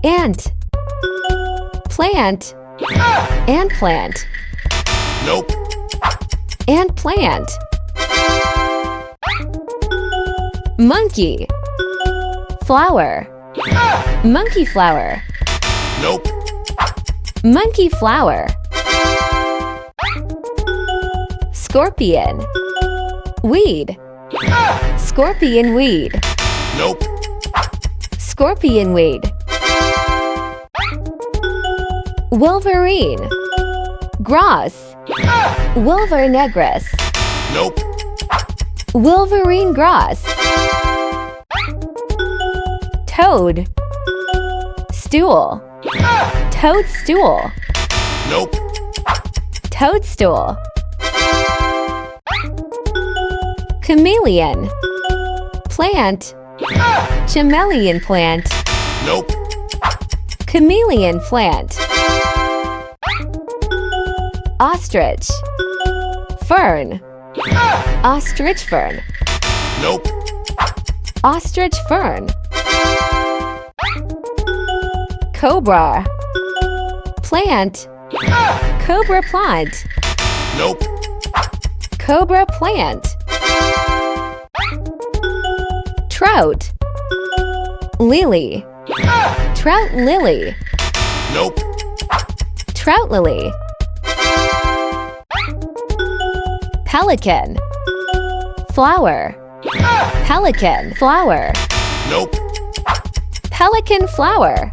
Ant. Plant. And plant. Nope. And plant. Monkey. Flower. Monkey flower. Nope. Monkey flower. Scorpion. Weed. Scorpion weed. Nope. Scorpion weed. Wolverine. Gross. Wolver negris. Nope. Wolverine gross. Toad. Stool. Toadstool. Nope. Toadstool. Chameleon. Plant. Chameleon plant. Nope. Chameleon plant. Ostrich. Fern. Ostrich fern. Nope. Ostrich fern. Cobra. Plant. Cobra plant. Nope. Cobra plant. Trout. Lily. Trout lily. Nope. Trout lily. Pelican. Flower. Pelican flower. Nope. Pelican flower.